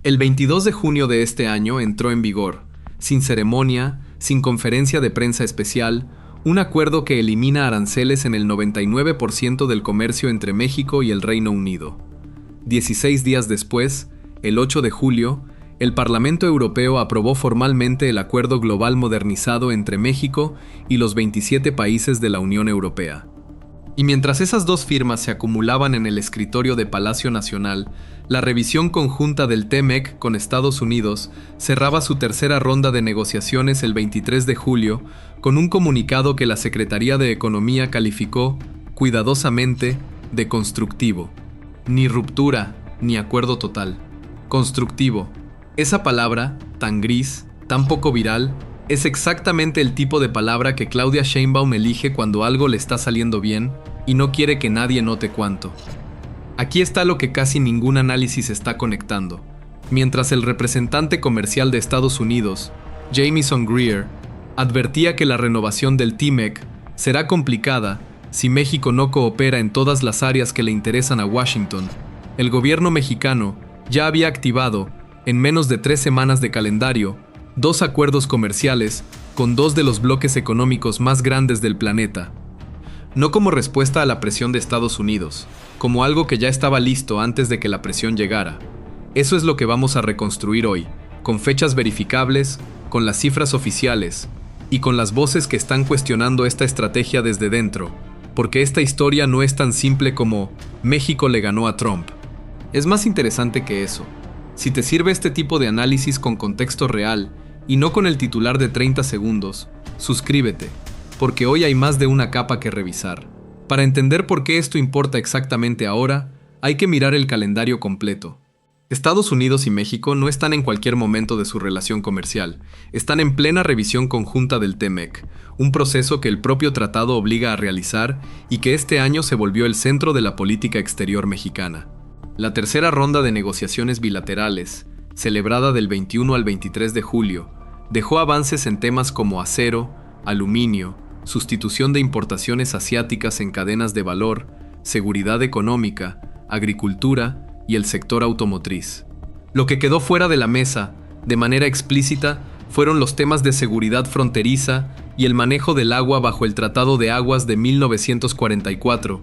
El 22 de junio de este año entró en vigor, sin ceremonia, sin conferencia de prensa especial, un acuerdo que elimina aranceles en el 99% del comercio entre México y el Reino Unido. 16 días después, el 8 de julio, el Parlamento Europeo aprobó formalmente el Acuerdo Global Modernizado entre México y los 27 países de la Unión Europea. Y mientras esas dos firmas se acumulaban en el escritorio de Palacio Nacional, la revisión conjunta del TMEC con Estados Unidos cerraba su tercera ronda de negociaciones el 23 de julio con un comunicado que la Secretaría de Economía calificó, cuidadosamente, de constructivo. Ni ruptura, ni acuerdo total. Constructivo. Esa palabra, tan gris, tan poco viral, es exactamente el tipo de palabra que Claudia Sheinbaum elige cuando algo le está saliendo bien y no quiere que nadie note cuánto. Aquí está lo que casi ningún análisis está conectando. Mientras el representante comercial de Estados Unidos, Jamieson Greer, advertía que la renovación del TMEC será complicada si México no coopera en todas las áreas que le interesan a Washington, el gobierno mexicano ya había activado, en menos de 3 semanas de calendario, 2 acuerdos comerciales con 2 de los bloques económicos más grandes del planeta. No como respuesta a la presión de Estados Unidos, como algo que ya estaba listo antes de que la presión llegara. Eso es lo que vamos a reconstruir hoy, con fechas verificables, con las cifras oficiales y con las voces que están cuestionando esta estrategia desde dentro, porque esta historia no es tan simple como México le ganó a Trump. Es más interesante que eso. Si te sirve este tipo de análisis con contexto real y no con el titular de 30 segundos, suscríbete, porque hoy hay más de una capa que revisar. Para entender por qué esto importa exactamente ahora, hay que mirar el calendario completo. Estados Unidos y México no están en cualquier momento de su relación comercial, están en plena revisión conjunta del TMEC, un proceso que el propio tratado obliga a realizar y que este año se volvió el centro de la política exterior mexicana. La tercera ronda de negociaciones bilaterales, celebrada del 21 al 23 de julio, dejó avances en temas como acero, aluminio, sustitución de importaciones asiáticas en cadenas de valor, seguridad económica, agricultura y el sector automotriz. Lo que quedó fuera de la mesa, de manera explícita, fueron los temas de seguridad fronteriza y el manejo del agua bajo el Tratado de Aguas de 1944.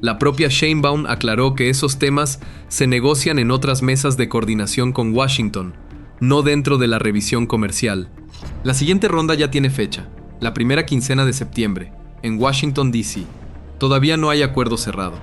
La propia Sheinbaum aclaró que esos temas se negocian en otras mesas de coordinación con Washington, no dentro de la revisión comercial. La siguiente ronda ya tiene fecha, la primera quincena de septiembre, en Washington, D.C. Todavía no hay acuerdo cerrado.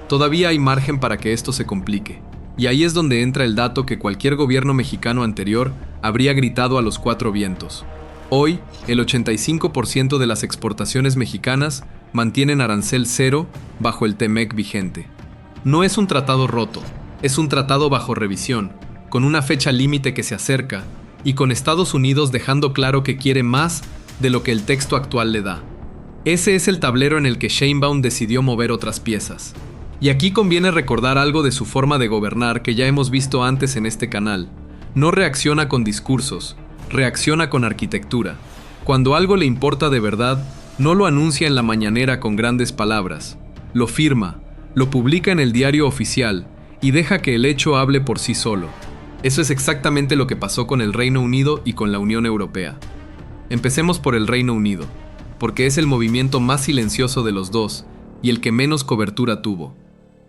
Todavía hay margen para que esto se complique. Y ahí es donde entra el dato que cualquier gobierno mexicano anterior habría gritado a los 4 vientos. Hoy, el 85% de las exportaciones mexicanas mantienen arancel cero bajo el TMEC vigente. No es un tratado roto, es un tratado bajo revisión, con una fecha límite que se acerca y con Estados Unidos dejando claro que quiere más de lo que el texto actual le da. Ese es el tablero en el que Sheinbaum decidió mover otras piezas. Y aquí conviene recordar algo de su forma de gobernar que ya hemos visto antes en este canal. No reacciona con discursos, reacciona con arquitectura. Cuando algo le importa de verdad, no lo anuncia en la mañanera con grandes palabras. Lo firma, lo publica en el diario oficial y deja que el hecho hable por sí solo. Eso es exactamente lo que pasó con el Reino Unido y con la Unión Europea. Empecemos por el Reino Unido, porque es el movimiento más silencioso de los dos y el que menos cobertura tuvo.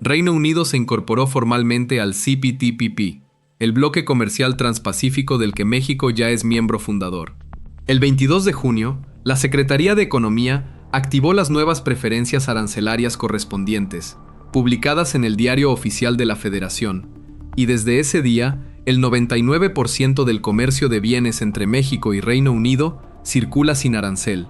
Reino Unido se incorporó formalmente al CPTPP, el bloque comercial transpacífico del que México ya es miembro fundador. El 22 de junio, la Secretaría de Economía activó las nuevas preferencias arancelarias correspondientes, publicadas en el Diario Oficial de la Federación, y desde ese día, el 99% del comercio de bienes entre México y Reino Unido circula sin arancel.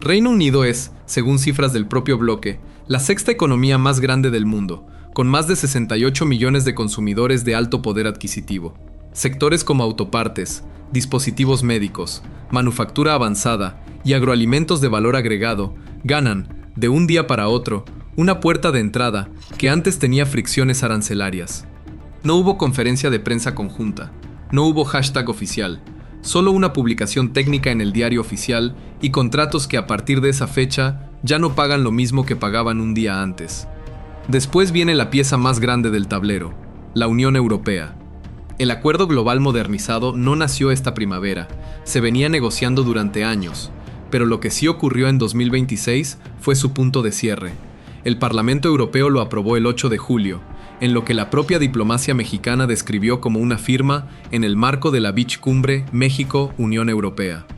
Reino Unido es, según cifras del propio bloque, la sexta economía más grande del mundo, con más de 68 millones de consumidores de alto poder adquisitivo. Sectores como autopartes, dispositivos médicos, manufactura avanzada y agroalimentos de valor agregado ganan, de un día para otro, una puerta de entrada que antes tenía fricciones arancelarias. No hubo conferencia de prensa conjunta, no hubo hashtag oficial, solo una publicación técnica en el diario oficial y contratos que a partir de esa fecha ya no pagan lo mismo que pagaban un día antes. Después viene la pieza más grande del tablero, la Unión Europea. El Acuerdo Global Modernizado no nació esta primavera, se venía negociando durante años, pero lo que sí ocurrió en 2026 fue su punto de cierre. El Parlamento Europeo lo aprobó el 8 de julio, en lo que la propia diplomacia mexicana describió como una firma en el marco de la Beach Cumbre México-Unión Europea.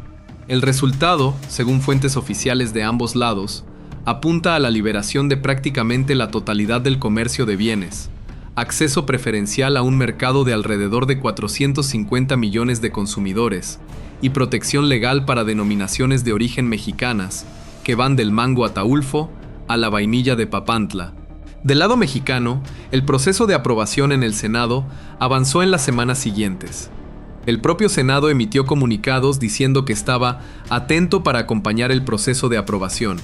El resultado, según fuentes oficiales de ambos lados, apunta a la liberación de prácticamente la totalidad del comercio de bienes, acceso preferencial a un mercado de alrededor de 450 millones de consumidores y protección legal para denominaciones de origen mexicanas, que van del mango ataulfo a la vainilla de Papantla. Del lado mexicano, el proceso de aprobación en el Senado avanzó en las semanas siguientes. El propio Senado emitió comunicados diciendo que estaba atento para acompañar el proceso de aprobación.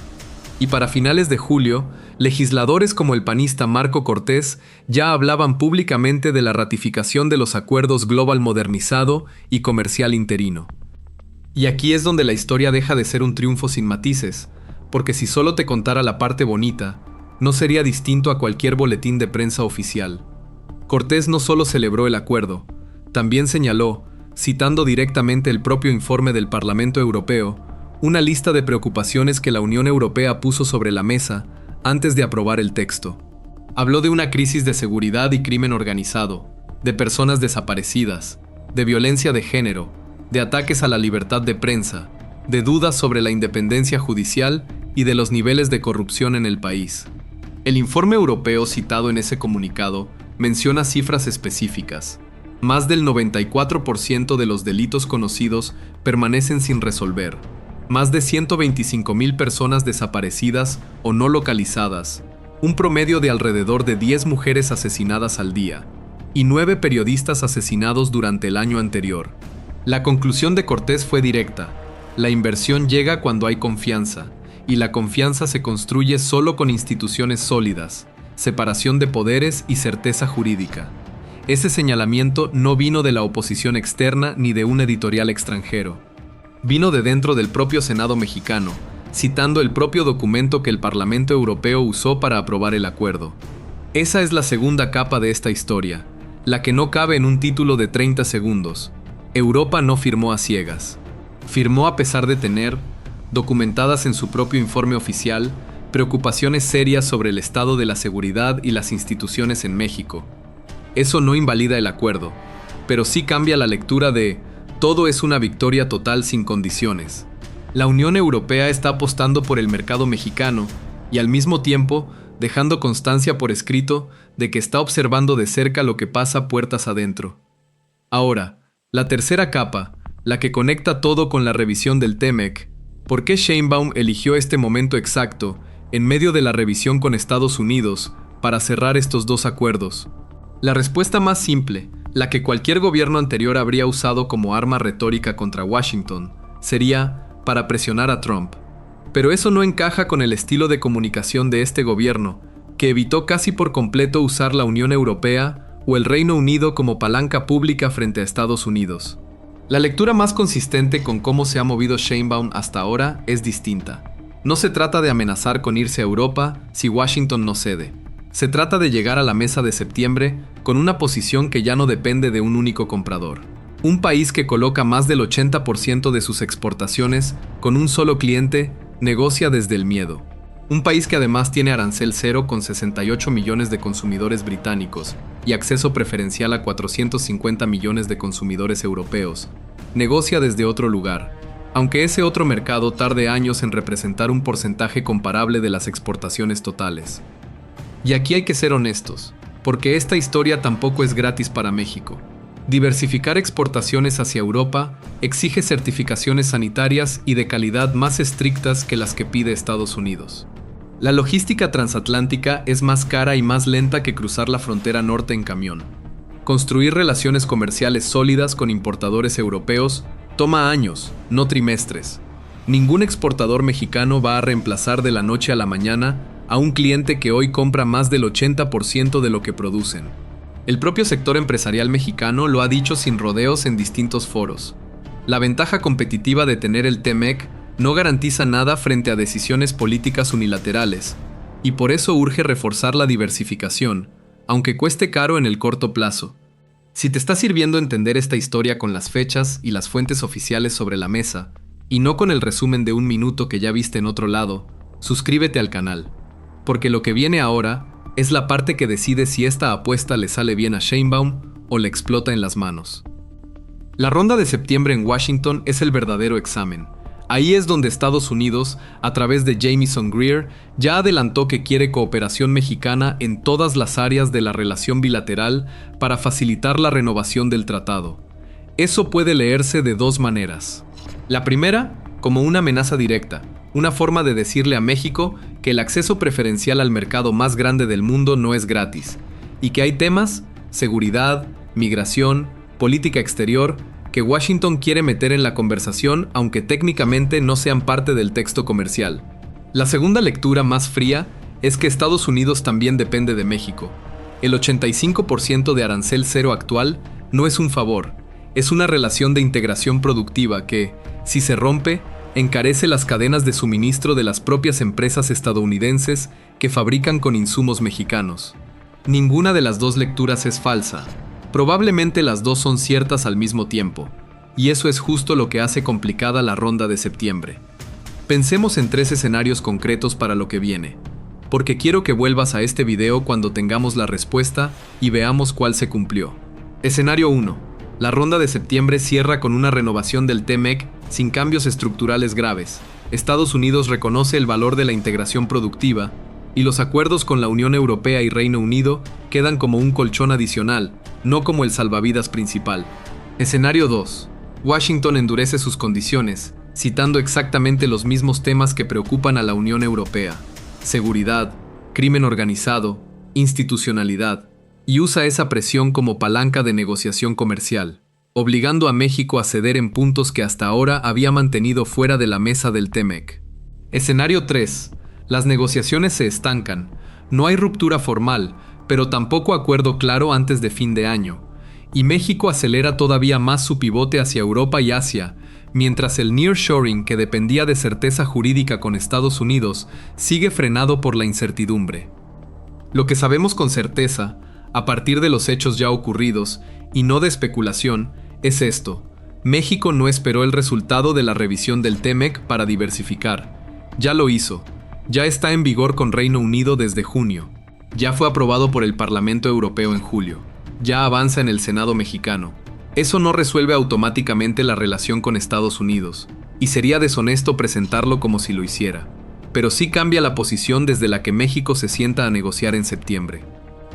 Y para finales de julio, legisladores como el panista Marco Cortés ya hablaban públicamente de la ratificación de los acuerdos Global Modernizado y Comercial Interino. Y aquí es donde la historia deja de ser un triunfo sin matices, porque si solo te contara la parte bonita, no sería distinto a cualquier boletín de prensa oficial. Cortés no solo celebró el acuerdo, también señaló, citando directamente el propio informe del Parlamento Europeo, una lista de preocupaciones que la Unión Europea puso sobre la mesa antes de aprobar el texto. Habló de una crisis de seguridad y crimen organizado, de personas desaparecidas, de violencia de género, de ataques a la libertad de prensa, de dudas sobre la independencia judicial y de los niveles de corrupción en el país. El informe europeo citado en ese comunicado menciona cifras específicas. Más del 94% de los delitos conocidos permanecen sin resolver. Más de 125,000 personas desaparecidas o no localizadas. Un promedio de alrededor de 10 mujeres asesinadas al día. Y 9 periodistas asesinados durante el año anterior. La conclusión de Cortés fue directa. La inversión llega cuando hay confianza. Y la confianza se construye solo con instituciones sólidas, separación de poderes y certeza jurídica. Ese señalamiento no vino de la oposición externa ni de un editorial extranjero. Vino de dentro del propio Senado mexicano, citando el propio documento que el Parlamento Europeo usó para aprobar el acuerdo. Esa es la segunda capa de esta historia, la que no cabe en un título de 30 segundos. Europa no firmó a ciegas. Firmó a pesar de tener, documentadas en su propio informe oficial, preocupaciones serias sobre el estado de la seguridad y las instituciones en México. Eso no invalida el acuerdo, pero sí cambia la lectura de todo es una victoria total sin condiciones. La Unión Europea está apostando por el mercado mexicano y al mismo tiempo dejando constancia por escrito de que está observando de cerca lo que pasa puertas adentro. Ahora, la tercera capa, la que conecta todo con la revisión del TEMEC. ¿Por qué Sheinbaum eligió este momento exacto, en medio de la revisión con Estados Unidos, para cerrar estos dos acuerdos? La respuesta más simple, la que cualquier gobierno anterior habría usado como arma retórica contra Washington, sería para presionar a Trump. Pero eso no encaja con el estilo de comunicación de este gobierno, que evitó casi por completo usar la Unión Europea o el Reino Unido como palanca pública frente a Estados Unidos. La lectura más consistente con cómo se ha movido Sheinbaum hasta ahora es distinta. No se trata de amenazar con irse a Europa si Washington no cede. Se trata de llegar a la mesa de septiembre con una posición que ya no depende de un único comprador. Un país que coloca más del 80% de sus exportaciones con un solo cliente negocia desde el miedo. Un país que además tiene arancel cero con 68 millones de consumidores británicos y acceso preferencial a 450 millones de consumidores europeos, negocia desde otro lugar, aunque ese otro mercado tarde años en representar un porcentaje comparable de las exportaciones totales. Y aquí hay que ser honestos, porque esta historia tampoco es gratis para México. Diversificar exportaciones hacia Europa exige certificaciones sanitarias y de calidad más estrictas que las que pide Estados Unidos. La logística transatlántica es más cara y más lenta que cruzar la frontera norte en camión. Construir relaciones comerciales sólidas con importadores europeos toma años, no trimestres. Ningún exportador mexicano va a reemplazar de la noche a la mañana a un cliente que hoy compra más del 80% de lo que producen. El propio sector empresarial mexicano lo ha dicho sin rodeos en distintos foros. La ventaja competitiva de tener el TEMEC no garantiza nada frente a decisiones políticas unilaterales, y por eso urge reforzar la diversificación, aunque cueste caro en el corto plazo. Si te está sirviendo entender esta historia con las fechas y las fuentes oficiales sobre la mesa, y no con el resumen de un minuto que ya viste en otro lado, suscríbete al canal, porque lo que viene ahora es la parte que decide si esta apuesta le sale bien a Sheinbaum o le explota en las manos. La ronda de septiembre en Washington es el verdadero examen. Ahí es donde Estados Unidos, a través de Jamieson Greer, ya adelantó que quiere cooperación mexicana en todas las áreas de la relación bilateral para facilitar la renovación del tratado. Eso puede leerse de dos maneras. La primera, como una amenaza directa, una forma de decirle a México que el acceso preferencial al mercado más grande del mundo no es gratis, y que hay temas, seguridad, migración, política exterior, que Washington quiere meter en la conversación aunque técnicamente no sean parte del texto comercial. La segunda lectura más fría es que Estados Unidos también depende de México. El 85% de arancel cero actual no es un favor, es una relación de integración productiva que, si se rompe, encarece las cadenas de suministro de las propias empresas estadounidenses que fabrican con insumos mexicanos. Ninguna de las dos lecturas es falsa. Probablemente las dos son ciertas al mismo tiempo, y eso es justo lo que hace complicada la ronda de septiembre. Pensemos en tres escenarios concretos para lo que viene, porque quiero que vuelvas a este video cuando tengamos la respuesta y veamos cuál se cumplió. Escenario 1. La ronda de septiembre cierra con una renovación del TMEC sin cambios estructurales graves. Estados Unidos reconoce el valor de la integración productiva, y los acuerdos con la Unión Europea y Reino Unido quedan como un colchón adicional, no como el salvavidas principal. Escenario 2. Washington endurece sus condiciones, citando exactamente los mismos temas que preocupan a la Unión Europea: seguridad, crimen organizado, institucionalidad, y usa esa presión como palanca de negociación comercial, obligando a México a ceder en puntos que hasta ahora había mantenido fuera de la mesa del TMEC. Escenario 3. Las negociaciones se estancan. No hay ruptura formal, pero tampoco acuerdo claro antes de fin de año. Y México acelera todavía más su pivote hacia Europa y Asia, mientras el nearshoring, que dependía de certeza jurídica con Estados Unidos, sigue frenado por la incertidumbre. Lo que sabemos con certeza, a partir de los hechos ya ocurridos, y no de especulación, es esto: México no esperó el resultado de la revisión del TMEC para diversificar. Ya lo hizo. Ya está en vigor con Reino Unido desde junio. Ya fue aprobado por el Parlamento Europeo en julio. Ya avanza en el Senado mexicano. Eso no resuelve automáticamente la relación con Estados Unidos, y sería deshonesto presentarlo como si lo hiciera. Pero sí cambia la posición desde la que México se sienta a negociar en septiembre.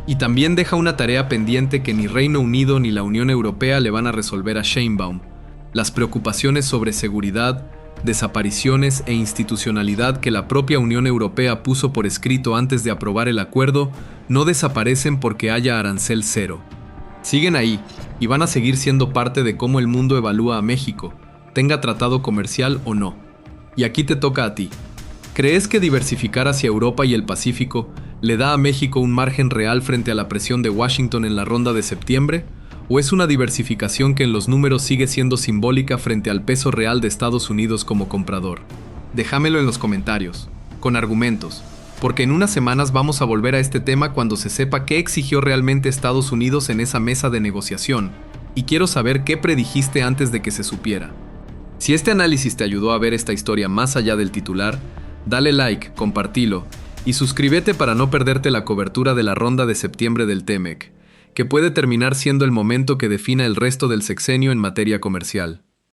Y también deja una tarea pendiente que ni Reino Unido ni la Unión Europea le van a resolver a Sheinbaum: las preocupaciones sobre seguridad, desapariciones e institucionalidad que la propia Unión Europea puso por escrito antes de aprobar el acuerdo no desaparecen porque haya arancel cero. Siguen ahí y van a seguir siendo parte de cómo el mundo evalúa a México, tenga tratado comercial o no. Y aquí te toca a ti. ¿Crees que diversificar hacia Europa y el Pacífico le da a México un margen real frente a la presión de Washington en la ronda de septiembre? ¿O es una diversificación que en los números sigue siendo simbólica frente al peso real de Estados Unidos como comprador? Déjamelo en los comentarios, con argumentos, porque en unas semanas vamos a volver a este tema cuando se sepa qué exigió realmente Estados Unidos en esa mesa de negociación, y quiero saber qué predijiste antes de que se supiera. Si este análisis te ayudó a ver esta historia más allá del titular, dale like, compartilo, y suscríbete para no perderte la cobertura de la ronda de septiembre del TMEC, que puede terminar siendo el momento que defina el resto del sexenio en materia comercial.